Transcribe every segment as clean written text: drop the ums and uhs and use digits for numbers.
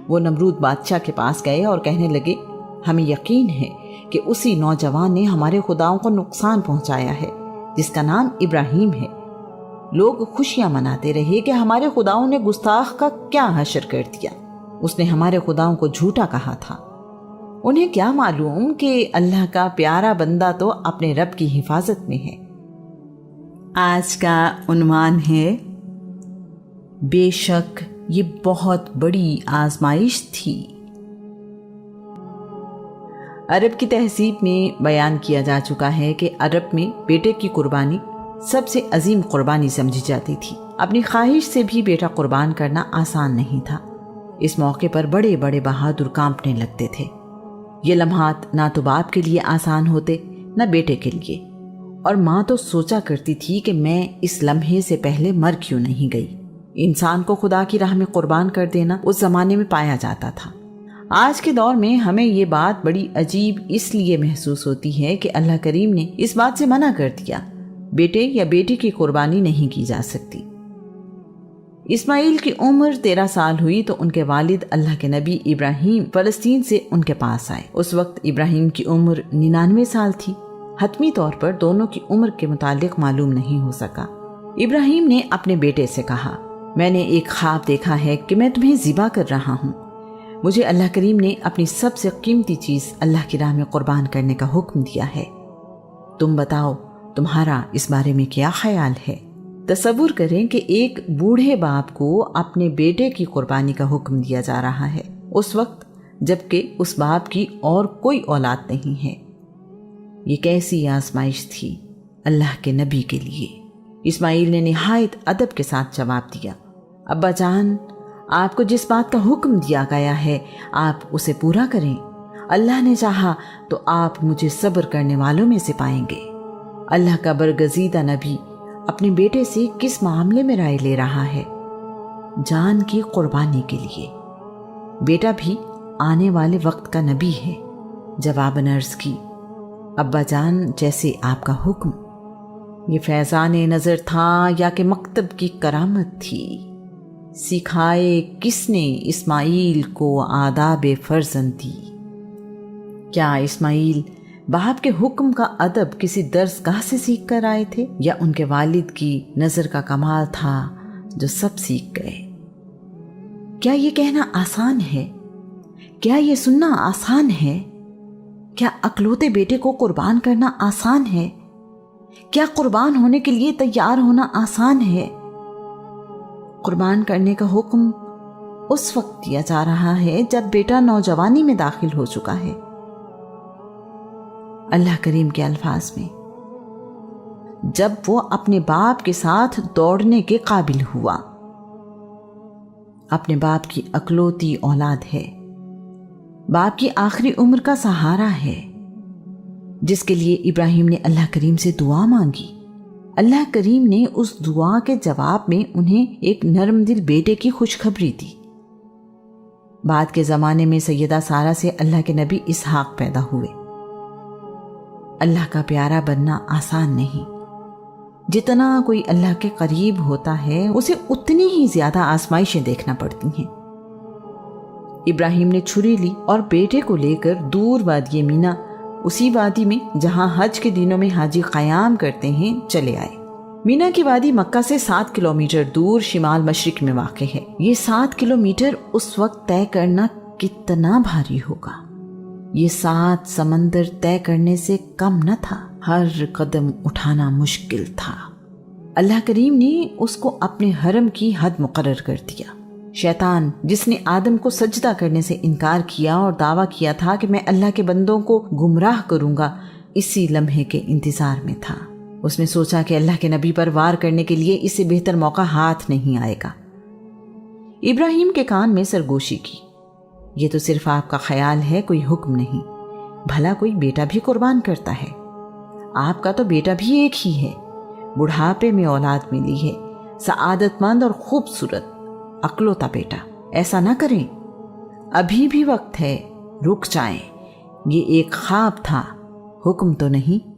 وہ نمرود بادشاہ کے پاس گئے اور کہنے لگے، ہمیں یقین ہے کہ اسی نوجوان نے ہمارے خداؤں کو نقصان پہنچایا ہے جس کا نام ابراہیم ہے۔ لوگ خوشیاں مناتے رہے کہ ہمارے خداؤں نے گستاخ کا کیا حشر کر دیا، اس نے ہمارے خداؤں کو جھوٹا کہا تھا۔ انہیں کیا معلوم کہ اللہ کا پیارا بندہ تو اپنے رب کی حفاظت میں ہے۔ آج کا عنوان ہے، بے شک یہ بہت بڑی آزمائش تھی۔ عرب کی تہذیب میں بیان کیا جا چکا ہے کہ عرب میں بیٹے کی قربانی سب سے عظیم قربانی سمجھی جاتی تھی۔ اپنی خواہش سے بھی بیٹا قربان کرنا آسان نہیں تھا۔ اس موقع پر بڑے بڑے بہادر کانپنے لگتے تھے۔ یہ لمحات نہ تو باپ کے لیے آسان ہوتے نہ بیٹے کے لیے، اور ماں تو سوچا کرتی تھی کہ میں اس لمحے سے پہلے مر کیوں نہیں گئی۔ انسان کو خدا کی راہ میں قربان کر دینا اس زمانے میں پایا جاتا تھا۔ آج کے دور میں ہمیں یہ بات بڑی عجیب اس لیے محسوس ہوتی ہے کہ اللہ کریم نے اس بات سے منع کر دیا، بیٹے یا بیٹی کی قربانی نہیں کی جا سکتی۔ اسماعیل کی عمر 13 سال ہوئی تو ان کے والد اللہ کے نبی ابراہیم فلسطین سے ان کے پاس آئے۔ اس وقت ابراہیم کی عمر 99 سال تھی۔ حتمی طور پر دونوں کی عمر کے متعلق معلوم نہیں ہو سکا۔ ابراہیم نے اپنے بیٹے سے کہا، میں نے ایک خواب دیکھا ہے کہ میں تمہیں ذبح کر رہا ہوں۔ مجھے اللہ کریم نے اپنی سب سے قیمتی چیز اللہ کی راہ میں قربان کرنے کا حکم دیا ہے۔ تم بتاؤ تمہارا اس بارے میں کیا خیال ہے؟ تصور کریں کہ ایک بوڑھے باپ کو اپنے بیٹے کی قربانی کا حکم دیا جا رہا ہے، اس وقت جبکہ اس باپ کی اور کوئی اولاد نہیں ہے۔ یہ کیسی آزمائش تھی اللہ کے نبی کے لیے۔ اسماعیل نے نہایت ادب کے ساتھ جواب دیا، ابا جان، آپ کو جس بات کا حکم دیا گیا ہے آپ اسے پورا کریں۔ اللہ نے چاہا تو آپ مجھے صبر کرنے والوں میں سے پائیں گے۔ اللہ کا برگزیدہ نبی اپنے بیٹے سے کس معاملے میں رائے لے رہا ہے؟ جان کی قربانی کے لیے۔ بیٹا بھی آنے والے وقت کا نبی ہے۔ جواباً عرض کی، ابا جان، جیسے آپ کا حکم۔ یہ فیضان نظر تھا یا کہ مکتب کی کرامت تھی؟ سکھائے کس نے اسماعیل کو آداب فرزندی؟ کیا اسماعیل باپ کے حکم کا ادب کسی درس گاہ سے سیکھ کر آئے تھے، یا ان کے والد کی نظر کا کمال تھا جو سب سیکھ گئے؟ کیا یہ کہنا آسان ہے؟ کیا یہ سننا آسان ہے؟ کیا اکلوتے بیٹے کو قربان کرنا آسان ہے؟ کیا قربان ہونے کے لیے تیار ہونا آسان ہے؟ قربان کرنے کا حکم اس وقت دیا جا رہا ہے جب بیٹا نوجوانی میں داخل ہو چکا ہے۔ اللہ کریم کے الفاظ میں، جب وہ اپنے باپ کے ساتھ دوڑنے کے قابل ہوا۔ اپنے باپ کی اکلوتی اولاد ہے، باپ کی آخری عمر کا سہارا ہے، جس کے لیے ابراہیم نے اللہ کریم سے دعا مانگی۔ اللہ کریم نے اس دعا کے جواب میں انہیں ایک نرم دل بیٹے کی خوشخبری دی۔ بعد کے زمانے میں سیدہ سارہ سے اللہ کے نبی اسحاق پیدا ہوئے۔ اللہ کا پیارا بننا آسان نہیں۔ جتنا کوئی اللہ کے قریب ہوتا ہے اسے اتنی ہی زیادہ آزمائشیں دیکھنا پڑتی ہیں۔ ابراہیم نے چھری لی اور بیٹے کو لے کر دور وادی مینا، اسی وادی میں جہاں حج کے دنوں میں حاجی قیام کرتے ہیں، چلے آئے۔ مینا کی وادی مکہ سے 7 کلومیٹر دور شمال مشرق میں واقع ہے۔ یہ 7 کلومیٹر اس وقت طے کرنا کتنا بھاری ہوگا؟ یہ 7 سمندر طے کرنے سے کم نہ تھا۔ ہر قدم اٹھانا مشکل تھا۔ اللہ کریم نے اس کو اپنے حرم کی حد مقرر کر دیا۔ شیطان، جس نے آدم کو سجدہ کرنے سے انکار کیا اور دعویٰ کیا تھا کہ میں اللہ کے بندوں کو گمراہ کروں گا، اسی لمحے کے انتظار میں تھا۔ اس نے سوچا کہ اللہ کے نبی پر وار کرنے کے لیے اس سے بہتر موقع ہاتھ نہیں آئے گا۔ ابراہیم کے کان میں سرگوشی کی، یہ تو صرف آپ کا خیال ہے، کوئی حکم نہیں۔ بھلا کوئی بیٹا بھی قربان کرتا ہے؟ آپ کا تو بیٹا بھی ایک ہی ہے، بڑھاپے میں اولاد ملی ہے، سعادت مند اور خوبصورت اکلوتا بیٹا۔ ایسا نہ کریں، ابھی بھی وقت ہے، رک جائیں۔ یہ ایک خواب تھا، حکم تو نہیں۔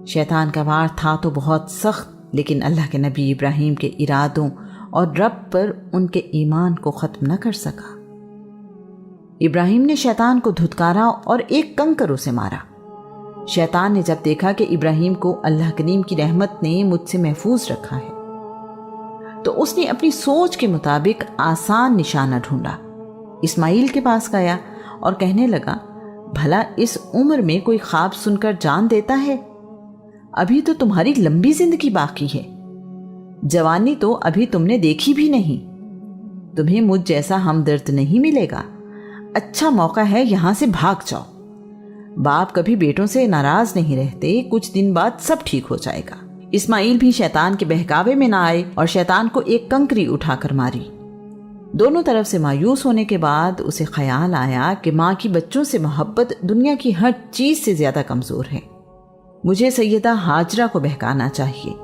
شیطان کا وار تھا تو بہت سخت، لیکن اللہ کے نبی ابراہیم کے ارادوں اور رب پر ان کے ایمان کو ختم نہ کر سکا۔ ابراہیم نے شیطان کو دھتکارا اور ایک کنکر اسے مارا۔ شیطان نے جب دیکھا کہ ابراہیم کو اللہ کریم کی رحمت نے مجھ سے محفوظ رکھا ہے تو اس نے اپنی سوچ کے مطابق آسان نشانہ ڈھونڈا۔ اسماعیل کے پاس گیا اور کہنے لگا، بھلا اس عمر میں کوئی خواب سن کر جان دیتا ہے؟ ابھی تو تمہاری لمبی زندگی باقی ہے، جوانی تو ابھی تم نے دیکھی بھی نہیں، تمہیں مجھ جیسا ہمدرد نہیں ملے گا، اچھا موقع ہے یہاں سے بھاگ جاؤ۔ باپ کبھی بیٹوں سے ناراض نہیں رہتے، کچھ دن بعد سب ٹھیک ہو جائے گا۔ اسماعیل بھی شیطان کے بہکاوے میں نہ آئے اور شیطان کو ایک کنکری اٹھا کر ماری۔ دونوں طرف سے مایوس ہونے کے بعد اسے خیال آیا کہ ماں کی بچوں سے محبت دنیا کی ہر چیز سے زیادہ کمزور ہے، مجھے سیدہ ہاجرہ کو بہکانا چاہیے۔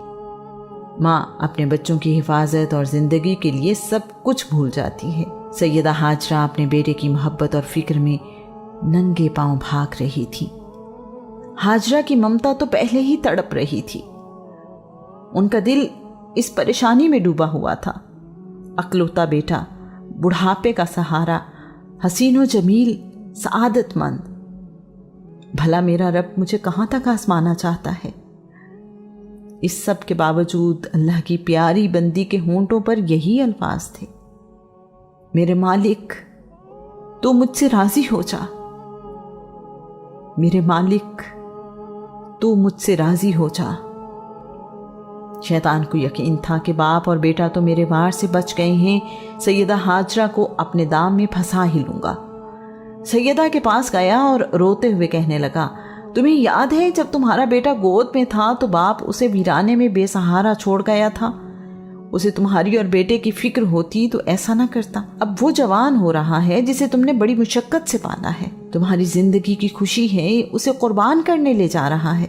ماں اپنے بچوں کی حفاظت اور زندگی کے لیے سب کچھ بھول جاتی ہے۔ سیدہ ہاجرہ اپنے بیٹے کی محبت اور فکر میں ننگے پاؤں بھاگ رہی تھی۔ ہاجرہ کی ممتا تو پہلے ہی تڑپ رہی تھی، ان کا دل اس پریشانی میں ڈوبا ہوا تھا۔ اکلوتا بیٹا، بڑھاپے کا سہارا، حسین و جمیل، سعادت مند، بھلا میرا رب مجھے کہاں تک آزمانا چاہتا ہے؟ اس سب کے باوجود اللہ کی پیاری بندی کے ہونٹوں پر یہی الفاظ تھے، میرے مالک تو مجھ سے راضی ہو جا، میرے مالک تو مجھ سے راضی ہو جا۔ شیطان کو یقین تھا کہ باپ اور بیٹا تو میرے وار سے بچ گئے ہیں، سیدہ ہاجرہ کو اپنے دام میں پھنسا ہی لوں گا۔ سیدہ کے پاس گیا اور روتے ہوئے کہنے لگا، تمہیں یاد ہے جب تمہارا بیٹا گود میں تھا تو باپ اسے ویرانے میں بے سہارا چھوڑ گیا تھا؟ اسے تمہاری اور بیٹے کی فکر ہوتی تو ایسا نہ کرتا۔ اب وہ جوان ہو رہا ہے جسے تم نے بڑی مشقت سے پالا ہے، تمہاری زندگی کی خوشی ہے، اسے قربان کرنے لے جا رہا ہے۔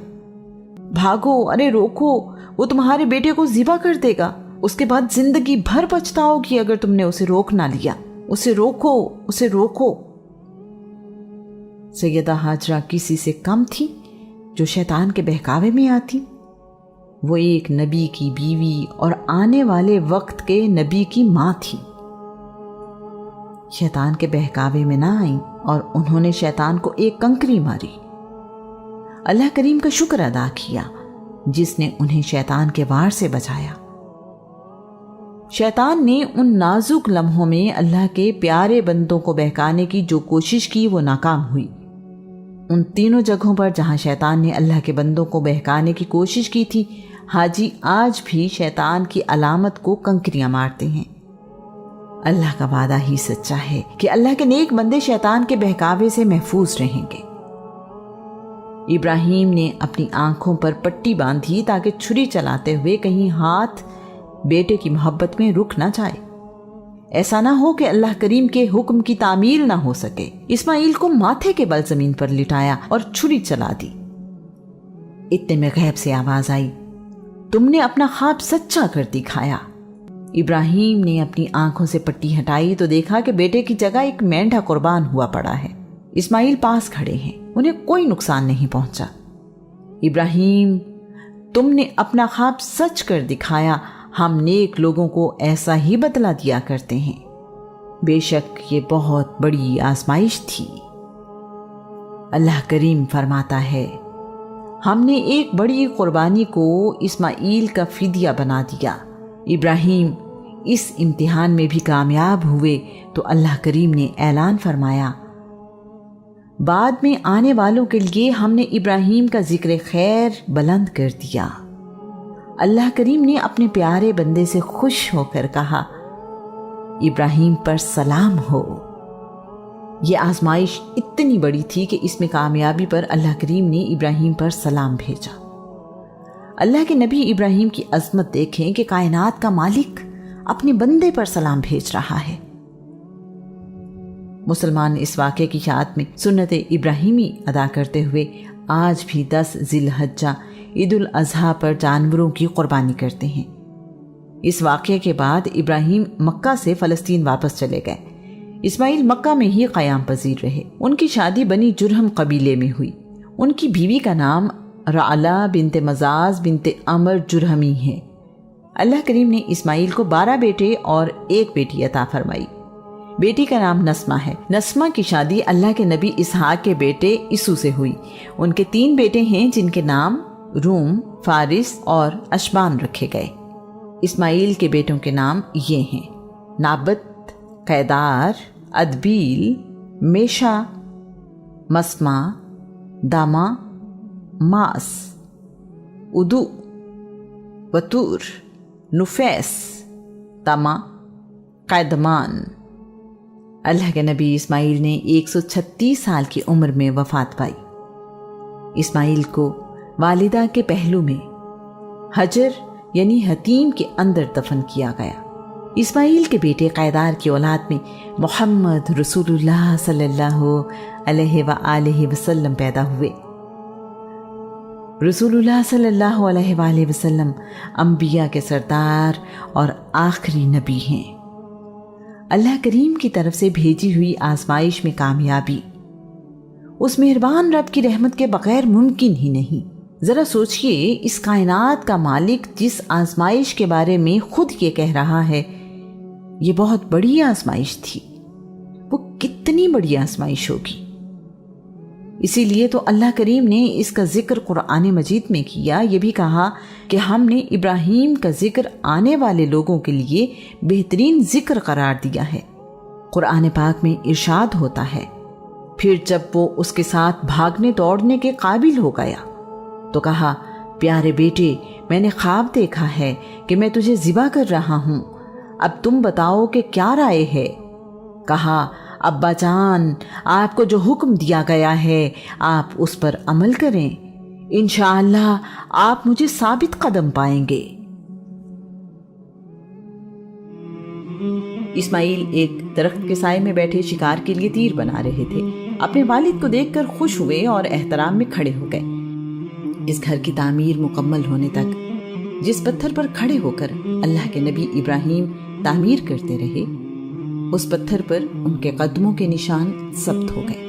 بھاگو، ارے روکو، وہ تمہارے بیٹے کو ذبح کر دے گا، اس کے بعد زندگی بھر پچھتاؤ گی اگر تم نے اسے روک نہ لیا۔ اسے روکو، اسے روکو۔ سیدہ ہاجرہ کسی سے کم تھی جو شیطان کے بہکاوے میں آتی؟ وہ ایک نبی کی بیوی اور آنے والے وقت کے نبی کی ماں تھی۔ شیطان کے بہکاوے میں نہ آئیں اور انہوں نے شیطان کو ایک کنکری ماری۔ اللہ کریم کا شکر ادا کیا جس نے انہیں شیطان کے وار سے بچایا۔ شیطان نے ان نازک لمحوں میں اللہ کے پیارے بندوں کو بہکانے کی جو کوشش کی وہ ناکام ہوئی۔ ان تینوں جگہوں پر جہاں شیطان نے اللہ کے بندوں کو بہکانے کی کوشش کی تھی، حاجی آج بھی شیطان کی علامت کو کنکریاں مارتے ہیں۔ اللہ کا وعدہ ہی سچا ہے کہ اللہ کے نیک بندے شیطان کے بہکاوے سے محفوظ رہیں گے۔ ابراہیم نے اپنی آنکھوں پر پٹی باندھی تاکہ چھری چلاتے ہوئے کہیں ہاتھ بیٹے کی محبت میں رک نہ جائے، ایسا نہ ہو کہ اللہ کریم کے حکم کی تعمیل نہ ہو سکے۔ اسماعیل کو ماتھے کے بل زمین پر لٹایا اور چھری چلا دی۔ اتنے میں غیب سے آواز آئی، تم نے اپنا خواب سچا کر دکھایا۔ ابراہیم نے اپنی آنکھوں سے پٹی ہٹائی تو دیکھا کہ بیٹے کی جگہ ایک مینڈھا قربان ہوا پڑا ہے۔ اسماعیل پاس کھڑے ہیں، انہیں کوئی نقصان نہیں پہنچا۔ ابراہیم، تم نے اپنا خواب سچ کر دکھایا، ہم نیک لوگوں کو ایسا ہی بدلہ دیا کرتے ہیں۔ بے شک یہ بہت بڑی آزمائش تھی۔ اللہ کریم فرماتا ہے، ہم نے ایک بڑی قربانی کو اسماعیل کا فدیہ بنا دیا۔ ابراہیم اس امتحان میں بھی کامیاب ہوئے تو اللہ کریم نے اعلان فرمایا، بعد میں آنے والوں کے لیے ہم نے ابراہیم کا ذکر خیر بلند کر دیا۔ اللہ کریم نے اپنے پیارے بندے سے خوش ہو کر کہا، ابراہیم پر سلام ہو۔ یہ آزمائش اتنی بڑی تھی کہ اس میں کامیابی پر اللہ کریم نے ابراہیم پر سلام بھیجا۔ اللہ کے نبی ابراہیم کی عظمت دیکھیں کہ کائنات کا مالک اپنے بندے پر سلام بھیج رہا ہے۔ مسلمان اس واقعے کی یاد میں سنت ابراہیمی ادا کرتے ہوئے آج بھی 10 ذی الحجہ عید الاضحیٰ پر جانوروں کی قربانی کرتے ہیں۔ اس واقعے کے بعد ابراہیم مکہ سے فلسطین واپس چلے گئے۔ اسماعیل مکہ میں ہی قیام پذیر رہے۔ ان کی شادی بنی جرہم قبیلے میں ہوئی۔ ان کی بیوی کا نام رعلہ بنت مزاز بنت عمر جرہمی ہے۔ اللہ کریم نے اسماعیل کو 12 بیٹے اور 1 بیٹی عطا فرمائی۔ بیٹی کا نام نسمہ ہے۔ نسمہ کی شادی اللہ کے نبی اسحاق کے بیٹے عیسو سے ہوئی۔ ان کے 3 بیٹے ہیں جن کے نام روم، فارس اور اشبان رکھے گئے۔ اسماعیل کے بیٹوں کے نام یہ ہیں: نابت، قیدار، ادبیل، میشا، مسمع، داما، ماس، ادو، وتور، نفیس، تما، قیدمان۔ اللہ کے نبی اسماعیل نے 136 سال کی عمر میں وفات پائی۔ اسماعیل کو والدہ کے پہلو میں حجر یعنی حتیم کے اندر دفن کیا گیا۔ اسماعیل کے بیٹے قیدار کی اولاد میں محمد رسول اللہ صلی اللہ علیہ وآلہ وسلم پیدا ہوئے۔ رسول اللہ صلی اللہ علیہ وآلہ وسلم انبیاء کے سردار اور آخری نبی ہیں۔ اللہ کریم کی طرف سے بھیجی ہوئی آزمائش میں کامیابی اس مہربان رب کی رحمت کے بغیر ممکن ہی نہیں۔ ذرا سوچئے، اس کائنات کا مالک جس آزمائش کے بارے میں خود یہ کہہ رہا ہے، یہ بہت بڑی آزمائش تھی، وہ کتنی بڑی آزمائش ہوگی۔ اسی لیے تو اللہ کریم نے اس کا ذکر قرآن مجید میں کیا، یہ بھی کہا کہ ہم نے ابراہیم کا ذکر آنے والے لوگوں کے لیے بہترین ذکر قرار دیا ہے۔ قرآن پاک میں ارشاد ہوتا ہے، پھر جب وہ اس کے ساتھ بھاگنے دوڑنے کے قابل ہو گیا تو کہا، پیارے بیٹے، میں نے خواب دیکھا ہے کہ میں تجھے ذبح کر رہا ہوں، اب تم بتاؤ کہ کیا رائے ہے؟ کہا، ابا جان، آپ کو جو حکم دیا گیا ہے آپ اس پر عمل کریں، انشاءاللہ آپ مجھے ثابت قدم پائیں گے۔ اسماعیل ایک درخت کے سائے میں بیٹھے شکار کے لیے تیر بنا رہے تھے۔ اپنے والد کو دیکھ کر خوش ہوئے اور احترام میں کھڑے ہو گئے۔ اس گھر کی تعمیر مکمل ہونے تک جس پتھر پر کھڑے ہو کر اللہ کے نبی ابراہیم تعمیر کرتے رہے، اس پتھر پر ان کے قدموں کے نشان ثبت ہو گئے۔